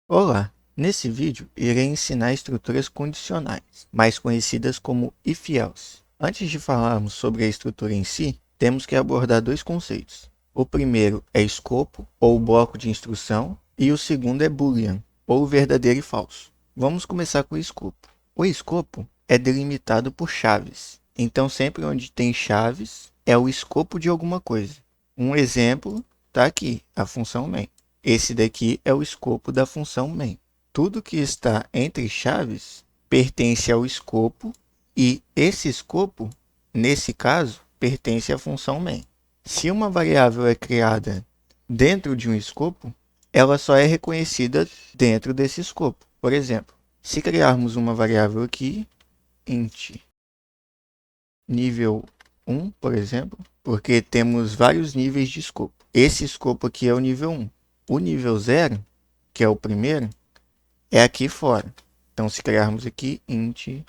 Olá! Nesse vídeo, irei ensinar estruturas condicionais, mais conhecidas como if-else. Antes de falarmos sobre a estrutura em si, temos que abordar dois conceitos. O primeiro é escopo, ou bloco de instrução, e o segundo é boolean, ou verdadeiro e falso. Vamos começar com o escopo. O escopo é delimitado por chaves. Então, sempre onde tem chaves, é o escopo de alguma coisa. Um exemplo está aqui, a função main. Esse daqui é o escopo da função main. Tudo que está entre chaves pertence ao escopo e esse escopo, nesse caso, pertence à função main. Se uma variável é criada dentro de um escopo, ela só é reconhecida dentro desse escopo. Por exemplo, se criarmos uma variável aqui, int nível 1, por exemplo, porque temos vários níveis de escopo. Esse escopo aqui é o nível 1. O nível 0, que é o primeiro, é aqui fora. Então, se criarmos aqui int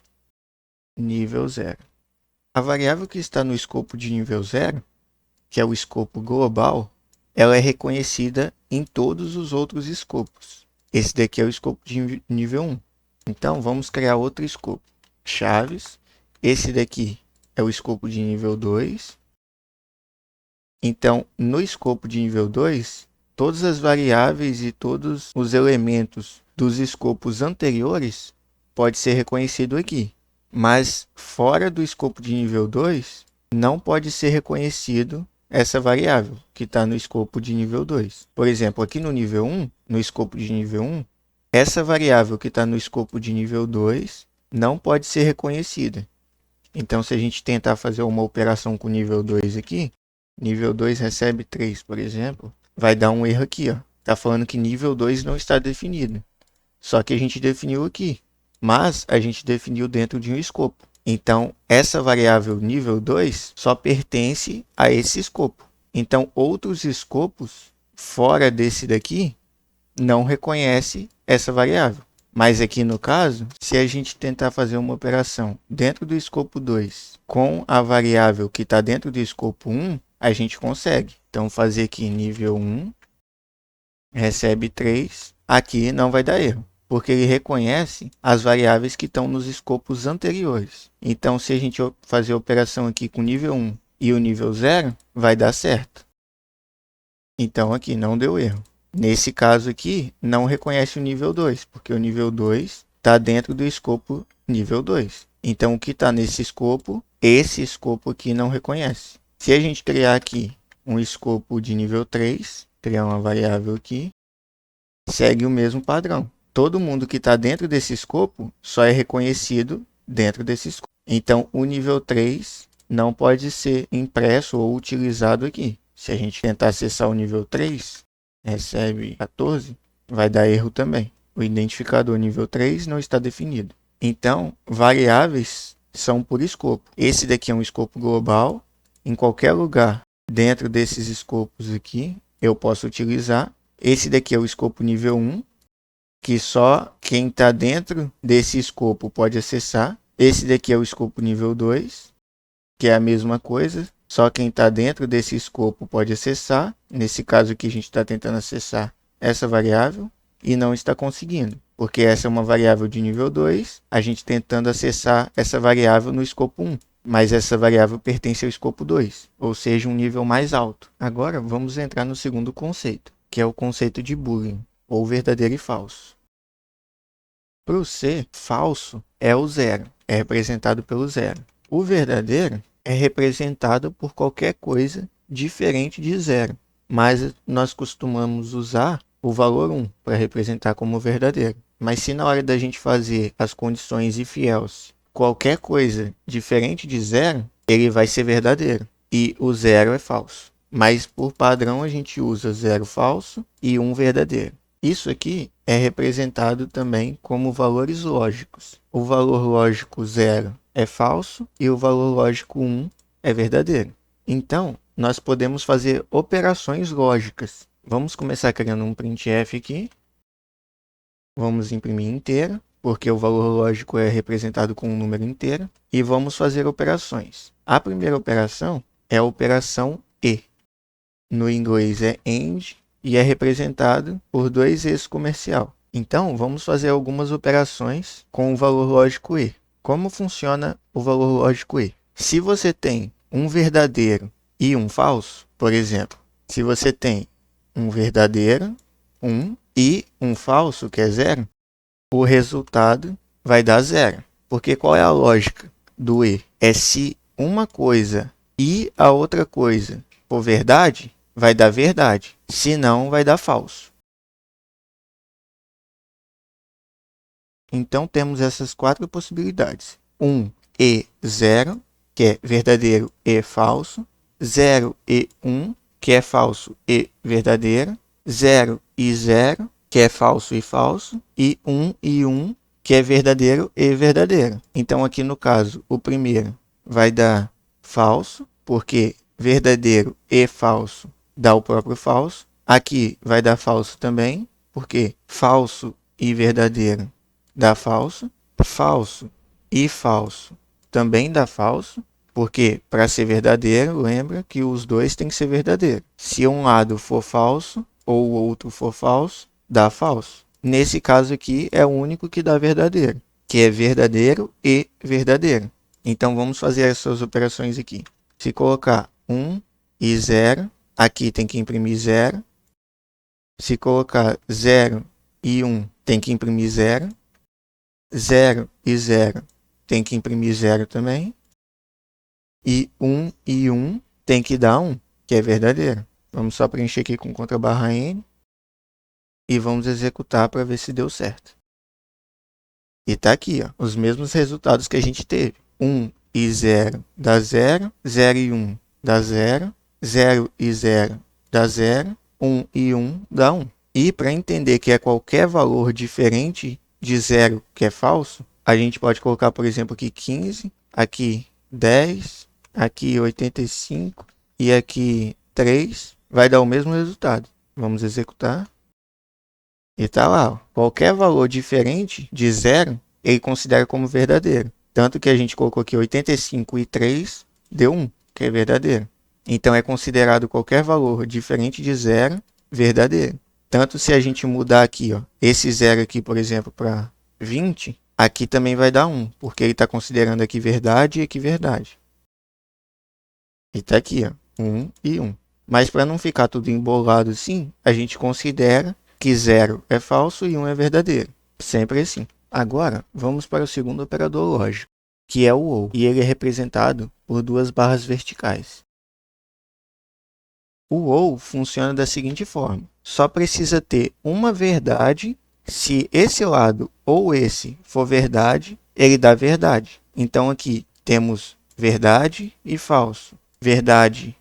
nível 0. A variável que está no escopo de nível 0, que é o escopo global, ela é reconhecida em todos os outros escopos. Esse daqui é o escopo de nível 1. Então, vamos criar outro escopo. Chaves. Esse daqui é o escopo de nível 2. Então, no escopo de nível 2, todas as variáveis e todos os elementos dos escopos anteriores pode ser reconhecido aqui. Mas fora do escopo de nível 2, não pode ser reconhecido essa variável que está no escopo de nível 2. Por exemplo, aqui no nível 1, no escopo de nível 1, essa variável que está no escopo de nível 2 não pode ser reconhecida. Então, se a gente tentar fazer uma operação com nível 2 aqui, nível 2 recebe 3, por exemplo, vai dar um erro aqui, ó. Está falando que nível 2 não está definido. Só que a gente definiu aqui, mas a gente definiu dentro de um escopo. Então, essa variável nível 2 só pertence a esse escopo. Então, outros escopos fora desse daqui não reconhecem essa variável. Mas aqui no caso, se a gente tentar fazer uma operação dentro do escopo 2 com a variável que está dentro do escopo 1, a gente consegue. Então, fazer aqui nível 1, recebe 3, aqui não vai dar erro, porque ele reconhece as variáveis que estão nos escopos anteriores. Então, se a gente fazer a operação aqui com nível 1 e o nível 0, vai dar certo. Então, aqui não deu erro. Nesse caso aqui, não reconhece o nível 2, porque o nível 2 está dentro do escopo nível 2. Então, o que está nesse escopo, esse escopo aqui não reconhece. Se a gente criar aqui um escopo de nível 3, criar uma variável aqui, segue o mesmo padrão. Todo mundo que está dentro desse escopo só é reconhecido dentro desse escopo. Então, o nível 3 não pode ser impresso ou utilizado aqui. Se a gente tentar acessar o nível 3, recebe 14, vai dar erro também. O identificador nível 3 não está definido. Então, variáveis são por escopo. Esse daqui é um escopo global. Em qualquer lugar dentro desses escopos aqui, eu posso utilizar. Esse daqui é o escopo nível 1, que só quem está dentro desse escopo pode acessar. Esse daqui é o escopo nível 2, que é a mesma coisa. Só quem está dentro desse escopo pode acessar. Nesse caso aqui, a gente está tentando acessar essa variável e não está conseguindo, porque essa é uma variável de nível 2, a gente tentando acessar essa variável no escopo 1. Mas essa variável pertence ao escopo 2, ou seja, um nível mais alto. Agora, vamos entrar no segundo conceito, que é o conceito de Boolean, ou verdadeiro e falso. Para o C, falso é o zero, é representado pelo zero. O verdadeiro é representado por qualquer coisa diferente de zero, mas nós costumamos usar o valor 1 para representar como verdadeiro. Mas se na hora da gente fazer as condições if-else, qualquer coisa diferente de zero, ele vai ser verdadeiro e o zero é falso. Mas por padrão a gente usa 0 falso e 1 verdadeiro. Isso aqui é representado também como valores lógicos. O valor lógico 0 é falso e o valor lógico 1 é verdadeiro. Então, nós podemos fazer operações lógicas. Vamos começar criando um printf aqui. Vamos imprimir inteiro, porque o valor lógico é representado com um número inteiro. E vamos fazer operações. A primeira operação é a operação e. No inglês é AND e é representado por dois es comercial. Então, vamos fazer algumas operações com o valor lógico E. Como funciona o valor lógico E? Se você tem um verdadeiro e um falso, por exemplo, se você tem um verdadeiro, 1, e um falso, que é 0, o resultado vai dar 0. Porque qual é a lógica do E? É se uma coisa e a outra coisa for verdade, vai dar verdade. Se não, vai dar falso. Então, temos essas 4 possibilidades. 1 e 0, que é verdadeiro e falso. 0 e 1, que é falso e verdadeiro. 0 e 0, que é falso e falso. E 1 e 1, que é verdadeiro e verdadeiro. Então, aqui no caso, o primeiro vai dar falso, porque verdadeiro e falso dá o próprio falso. Aqui vai dar falso também, porque falso e verdadeiro dá falso. Falso e falso também dá falso, porque para ser verdadeiro, lembra que os dois têm que ser verdadeiros. Se um lado for falso ou o outro for falso, dá falso. Nesse caso aqui é o único que dá verdadeiro, que é verdadeiro e verdadeiro. Então vamos fazer essas operações aqui. Se colocar 1 e 0, aqui tem que imprimir 0. Se colocar 0 e 1, tem que imprimir 0. 0 e 0 tem que imprimir 0 também. E 1 e 1 tem que dar 1, que é verdadeiro. Vamos só preencher aqui com contrabarra N. E vamos executar para ver se deu certo. E está aqui, ó, os mesmos resultados que a gente teve. 1 e 0 dá 0. 0 e 1 dá 0. 0 e 0 dá 0. 1 e 1 dá 1. E para entender que é qualquer valor diferente de 0 que é falso, a gente pode colocar, por exemplo, aqui 15, aqui 10, aqui 85 e aqui 3. Vai dar o mesmo resultado. Vamos executar. E está lá, ó. Qualquer valor diferente de 0, ele considera como verdadeiro. Tanto que a gente colocou aqui 85 e 3, deu 1, que é verdadeiro. Então, é considerado qualquer valor diferente de 0, verdadeiro. Tanto se a gente mudar aqui, ó, esse 0 aqui, por exemplo, para 20, aqui também vai dar 1, porque ele está considerando aqui verdade e aqui verdade. E está aqui, ó, 1 e 1. Mas para não ficar tudo embolado assim, a gente considera que 0 é falso e 1 é verdadeiro. Sempre assim. Agora, vamos para o segundo operador lógico, que é o OU, e ele é representado por 2 barras verticais. O OU funciona da seguinte forma. Só precisa ter uma verdade. Se esse lado ou esse for verdade, ele dá verdade. Então, aqui temos verdade e falso. Verdade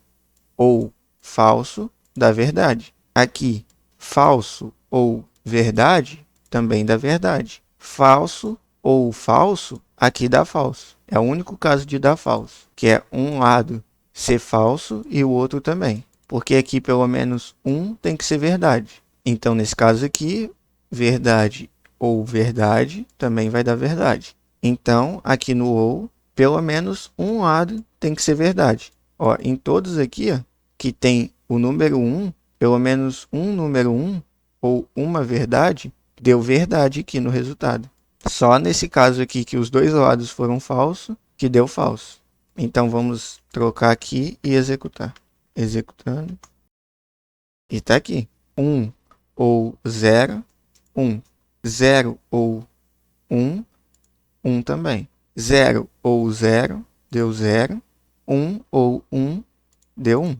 ou falso dá verdade. Aqui, falso ou verdade também dá verdade. Falso ou falso, aqui dá falso. É o único caso de dar falso, que é um lado ser falso e o outro também. Porque aqui pelo menos um tem que ser verdade. Então, nesse caso aqui, verdade ou verdade também vai dar verdade. Então, aqui no ou, pelo menos um lado tem que ser verdade. Ó, em todos aqui, ó, que tem o número 1, pelo menos um número 1 ou uma verdade, deu verdade aqui no resultado. Só nesse caso aqui que os dois lados foram falsos, que deu falso. Então, vamos trocar aqui e executar. Executando. E está aqui. 1 ou 0, 1. 0 ou 1, 1 também. 0 ou 0, deu 0. 1 ou 1, deu 1.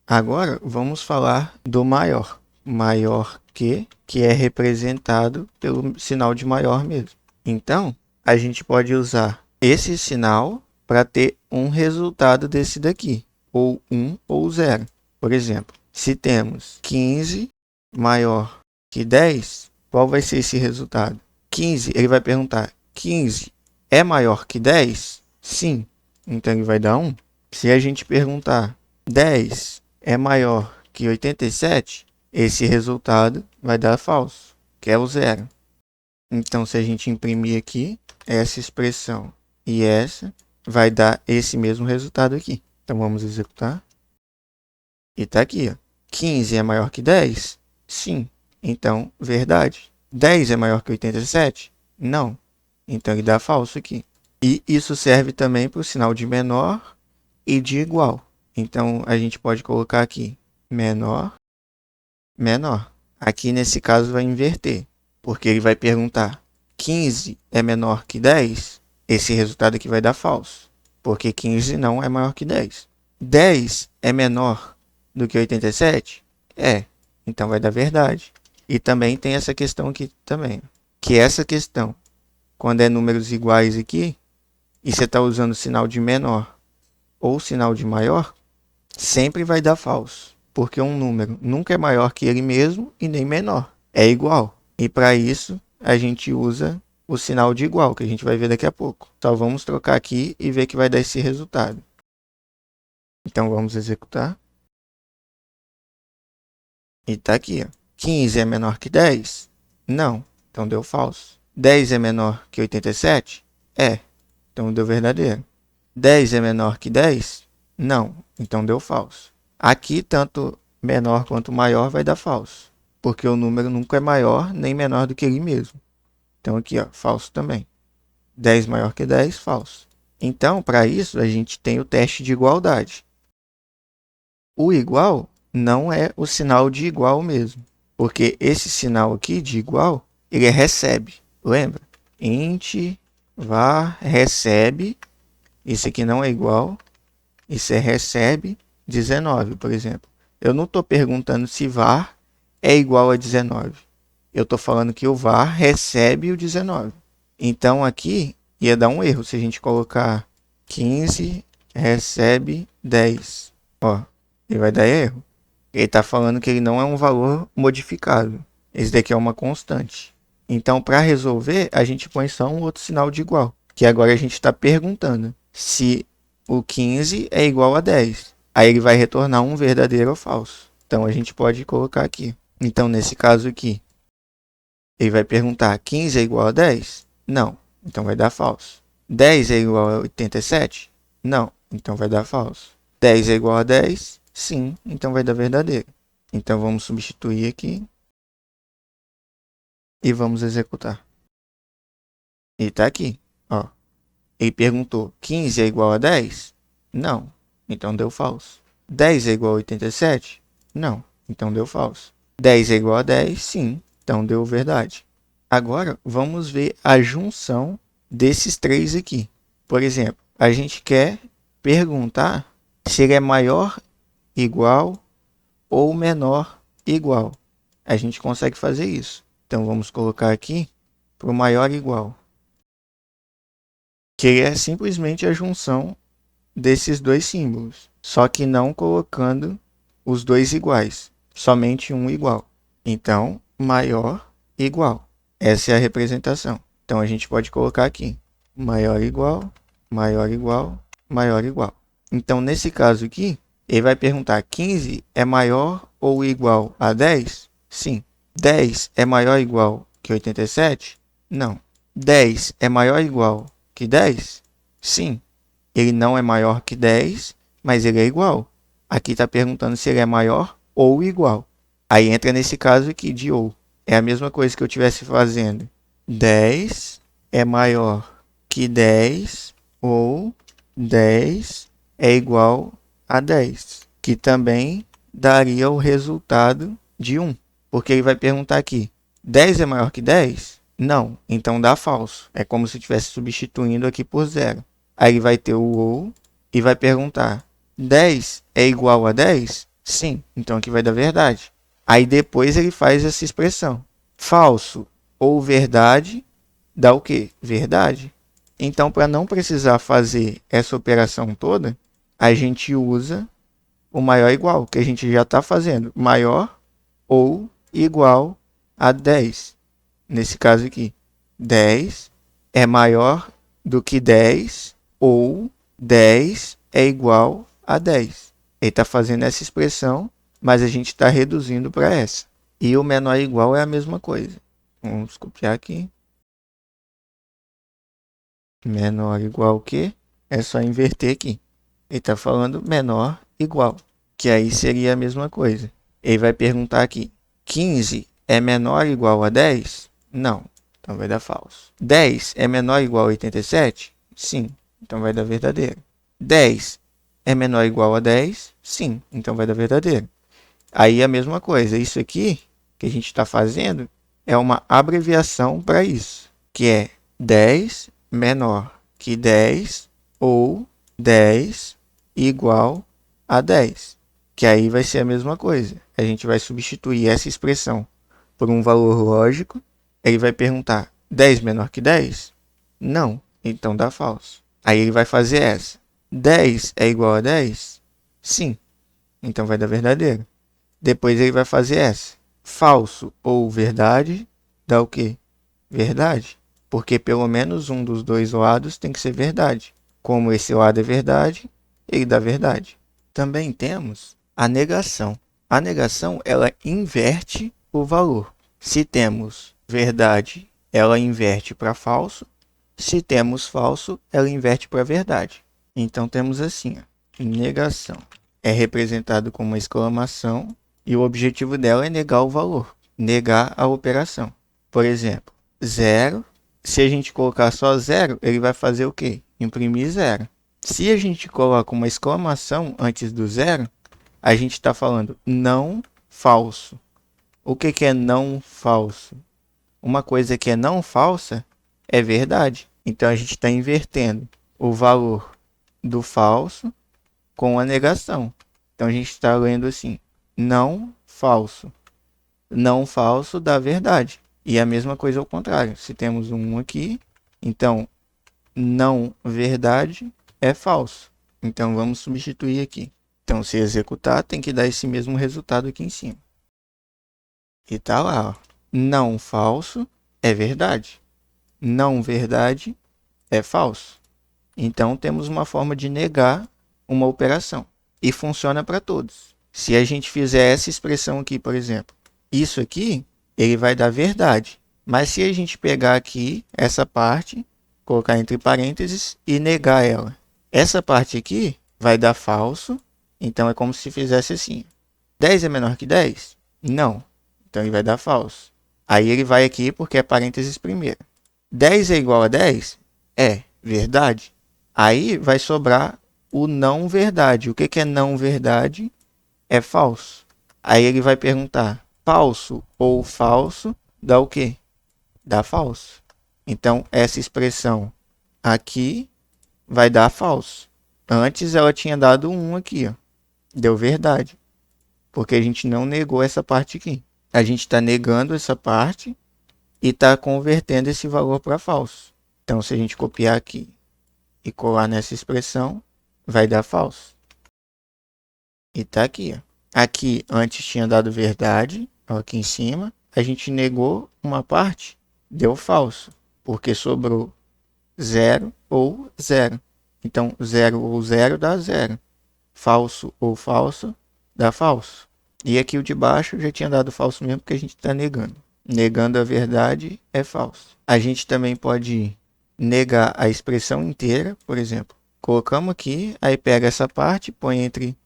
Agora, vamos falar do maior. Maior que é representado pelo sinal de maior mesmo. Então, a gente pode usar esse sinal para ter um resultado desse daqui, ou 1 ou 0. Por exemplo, se temos 15 maior que 10, qual vai ser esse resultado? 15, ele vai perguntar, 15 é maior que 10? Sim, então ele vai dar 1. Se a gente perguntar, 10 é maior que 87, esse resultado vai dar falso, que é o 0. Então, se a gente imprimir aqui, essa expressão e essa, vai dar esse mesmo resultado aqui. Então, vamos executar. E está aqui, ó. 15 é maior que 10? Sim. Então, verdade. 10 é maior que 87? Não. Então ele dá falso aqui. E isso serve também para o sinal de menor e de igual. Então a gente pode colocar aqui menor, menor. Aqui nesse caso vai inverter, porque ele vai perguntar 15 é menor que 10? Esse resultado aqui vai dar falso, porque 15 não é maior que 10. 10 é menor do que 87? É, então vai dar verdade. E também tem essa questão aqui também, que essa questão, quando é números iguais aqui, e você está usando sinal de menor ou sinal de maior, sempre vai dar falso, porque um número nunca é maior que ele mesmo e nem menor, é igual. E para isso, a gente usa o sinal de igual, que a gente vai ver daqui a pouco. Só vamos trocar aqui e ver que vai dar esse resultado. Então vamos executar. E está aqui, ó. 15 é menor que 10? Não, então deu falso. 10 é menor que 87? É, então deu verdadeiro. 10 é menor que 10? Não, então deu falso. Aqui, tanto menor quanto maior vai dar falso, porque o número nunca é maior nem menor do que ele mesmo. Então aqui, ó, falso também. 10 maior que 10, falso. Então, para isso, a gente tem o teste de igualdade. O igual não é o sinal de igual mesmo, porque esse sinal aqui de igual, ele é recebe, lembra? Int var recebe, isso aqui não é igual, isso é recebe 19, por exemplo. Eu não estou perguntando se var é igual a 19. Eu estou falando que o var recebe o 19. Então aqui ia dar um erro se a gente colocar 15 recebe 10. Ó, ele vai dar erro. Ele está falando que ele não é um valor modificado. Esse daqui é uma constante. Então, para resolver, a gente põe só um outro sinal de igual. Que agora a gente está perguntando se o 15 é igual a 10. Aí ele vai retornar um verdadeiro ou falso. Então, a gente pode colocar aqui. Então, nesse caso aqui, ele vai perguntar, 15 é igual a 10? Não, então vai dar falso. 10 é igual a 87? Não, então vai dar falso. 10 é igual a 10? Sim, então vai dar verdadeiro. Então vamos substituir aqui e vamos executar. E está aqui, ó. Ele perguntou, 15 é igual a 10? Não, então deu falso. 10 é igual a 87? Não, então deu falso. 10 é igual a 10? Sim, então deu verdade. Agora, vamos ver a junção desses três aqui. Por exemplo, a gente quer perguntar se ele é maior, igual ou menor, igual. A gente consegue fazer isso. Então, vamos colocar aqui para o maior igual, que é simplesmente a junção desses dois símbolos, só que não colocando os dois iguais, somente um igual. Então, maior, igual. Essa é a representação. Então, a gente pode colocar aqui, maior igual, maior igual, maior igual. Então, nesse caso aqui, ele vai perguntar, 15 é maior ou igual a 10? Sim. 10 é maior ou igual que 87? Não. 10 é maior ou igual que 10? Sim. Ele não é maior que 10, mas ele é igual. Aqui está perguntando se ele é maior ou igual. Aí entra nesse caso aqui de ou. É a mesma coisa que eu estivesse fazendo. 10 é maior que 10 ou 10 é igual a 10. Que também daria o resultado de 1. Porque ele vai perguntar aqui, 10 é maior que 10? Não, então dá falso. É como se estivesse substituindo aqui por 0. Aí ele vai ter o ou e vai perguntar, 10 é igual a 10? Sim, então aqui vai dar verdade. Aí depois ele faz essa expressão. Falso ou verdade dá o quê? Verdade. Então, para não precisar fazer essa operação toda, a gente usa o maior igual, que a gente já está fazendo. Maior ou igual a 10. Nesse caso aqui, 10 é maior do que 10 ou 10 é igual a 10. Ele está fazendo essa expressão, mas a gente está reduzindo para essa. E o menor igual é a mesma coisa. Vamos copiar aqui. Menor igual que? É só inverter aqui. Ele está falando menor igual, que aí seria a mesma coisa. Ele vai perguntar aqui, 15 é menor ou igual a 10? Não. Então vai dar falso. 10 é menor ou igual a 87? Sim. Então vai dar verdadeiro. 10 é menor ou igual a 10? Sim. Então vai dar verdadeiro. Aí a mesma coisa. Isso aqui que a gente está fazendo é uma abreviação para isso, que é 10 menor que 10 ou 10 igual a 10. Que aí vai ser a mesma coisa. A gente vai substituir essa expressão por um valor lógico. Ele vai perguntar, 10 menor que 10? Não, então dá falso. Aí ele vai fazer essa. 10 é igual a 10? Sim, então vai dar verdadeiro. Depois ele vai fazer essa. Falso ou verdade dá o quê? Verdade. Porque pelo menos um dos dois lados tem que ser verdade. Como esse lado é verdade, ele dá verdade. Também temos a negação. A negação, ela inverte o valor. Se temos verdade, ela inverte para falso. Se temos falso, ela inverte para verdade. Então temos assim, ó, negação. É representado como uma exclamação e o objetivo dela é negar o valor, negar a operação. Por exemplo, 0. Se a gente colocar só 0, ele vai fazer o quê? Imprimir 0. Se a gente coloca uma exclamação antes do 0, a gente está falando não falso. O que é não falso? Uma coisa que é não falsa é verdade. Então a gente está invertendo o valor do falso com a negação. Então a gente está lendo assim, não falso. Não falso dá verdade. E a mesma coisa ao contrário. Se temos um aqui, então não verdade é falso. Então vamos substituir aqui. Então se executar, tem que dar esse mesmo resultado aqui em cima. E tá lá, ó. Não falso é verdade. Não verdade é falso. Então temos uma forma de negar uma operação. E funciona para todos. Se a gente fizer essa expressão aqui, por exemplo, isso aqui, ele vai dar verdade. Mas se a gente pegar aqui essa parte, colocar entre parênteses e negar ela, essa parte aqui vai dar falso. Então é como se fizesse assim. 10 é menor que 10? Não. Então ele vai dar falso. Aí ele vai aqui porque é parênteses primeiro. 10 é igual a 10? É verdade. Aí vai sobrar o não verdade. O que é não verdade? É falso. Aí ele vai perguntar, falso ou falso dá o quê? Dá falso. Então essa expressão aqui vai dar falso. Antes ela tinha dado 1 aqui, ó. Deu verdade. Porque a gente não negou essa parte aqui. A gente está negando essa parte e está convertendo esse valor para falso. Então se a gente copiar aqui e colar nessa expressão, vai dar falso. E tá aqui, ó. Aqui antes tinha dado verdade, ó, aqui em cima. A gente negou uma parte, deu falso, porque sobrou 0 ou 0. Então 0 ou 0 dá 0. Falso ou falso dá falso. E aqui o de baixo já tinha dado falso mesmo, porque a gente está negando. Negando a verdade é falso. A gente também pode negar a expressão inteira, por exemplo. Colocamos aqui, aí pega essa parte, põe entre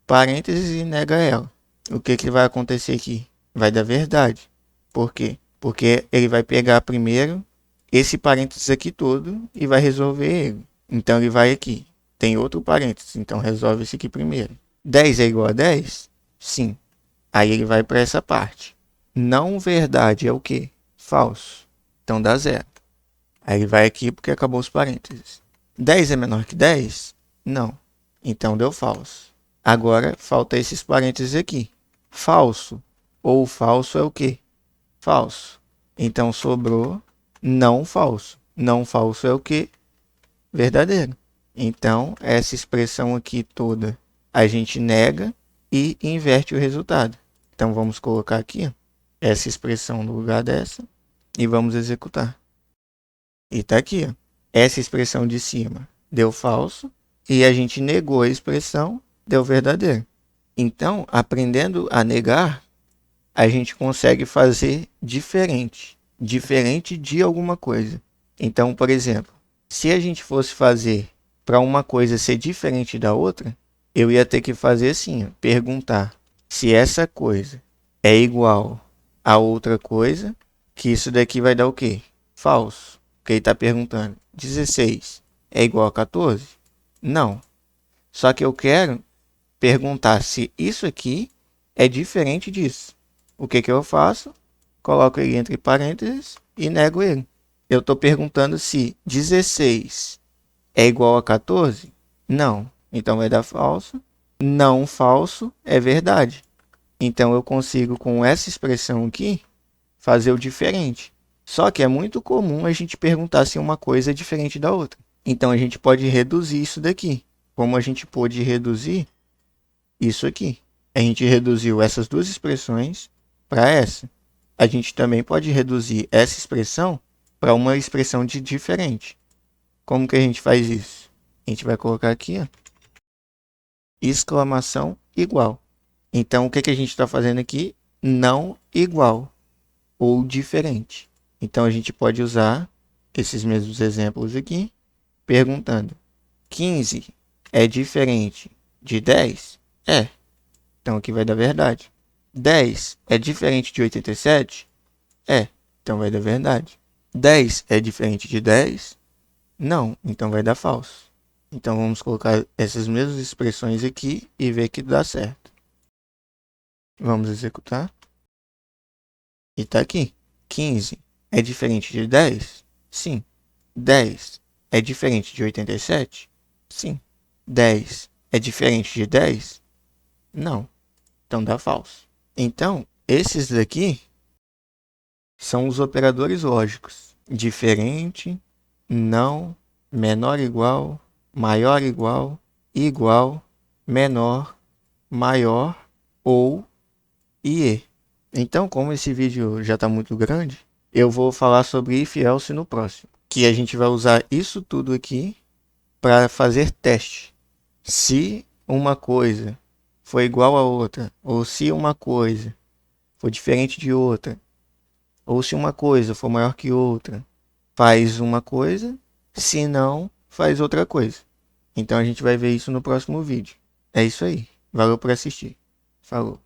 parênteses e nega ela. O que vai acontecer aqui? Vai dar verdade. Por quê? Porque ele vai pegar primeiro esse parênteses aqui todo e vai resolver ele. Então ele vai aqui. Tem outro parênteses, então resolve esse aqui primeiro. 10 é igual a 10? Sim. Aí ele vai para essa parte. Não verdade é o quê? Falso. Então dá 0. Aí ele vai aqui porque acabou os parênteses. 10 é menor que 10? Não. Então deu falso. Agora falta esses parênteses aqui. Falso ou falso é o quê? Falso. Então sobrou não falso. Não falso é o quê? Verdadeiro. Então essa expressão aqui toda a gente nega e inverte o resultado. Então vamos colocar aqui, ó, essa expressão no lugar dessa e vamos executar. E tá aqui, ó. Essa expressão de cima deu falso e a gente negou a expressão, deu verdadeiro. Então, aprendendo a negar, a gente consegue fazer diferente de alguma coisa. Então, por exemplo, se a gente fosse fazer para uma coisa ser diferente da outra, eu ia ter que fazer assim, ó, perguntar se essa coisa é igual a outra coisa que isso daqui vai dar o quê? Falso. Porque ele está perguntando, 16 é igual a 14? Não. Só que eu quero perguntar se isso aqui é diferente disso. O que que eu faço? Coloco ele entre parênteses e nego ele. Eu estou perguntando se 16 é igual a 14? Não. Então vai dar falso. Não falso é verdade. Então eu consigo, com essa expressão aqui, fazer o diferente. Só que é muito comum a gente perguntar se uma coisa é diferente da outra. Então a gente pode reduzir isso daqui. Como a gente pôde reduzir isso aqui. A gente reduziu essas duas expressões para essa. A gente também pode reduzir essa expressão para uma expressão diferente. Como que a gente faz isso? A gente vai colocar aqui, ó, exclamação igual. Então, o que que a gente está fazendo aqui? Não igual ou diferente. Então, a gente pode usar esses mesmos exemplos aqui, perguntando: 15 é diferente de 10? É. Então, aqui vai dar verdade. 10 é diferente de 87? É. Então, vai dar verdade. 10 é diferente de 10? Não. Então, vai dar falso. Então, vamos colocar essas mesmas expressões aqui e ver que dá certo. Vamos executar. E está aqui. 15 é diferente de 10? Sim. 10 é diferente de 87? Sim. 10 é diferente de 10? Não. Então dá falso. Então, esses daqui são os operadores lógicos. Diferente, não, menor igual, maior igual, menor, maior ou e. Então, como esse vídeo já está muito grande, eu vou falar sobre if else no próximo. Que a gente vai usar isso tudo aqui para fazer teste. Se uma coisa for igual a outra, ou se uma coisa for diferente de outra, ou se uma coisa for maior que outra, faz uma coisa, se não, faz outra coisa. Então a gente vai ver isso no próximo vídeo. É isso aí. Valeu por assistir. Falou.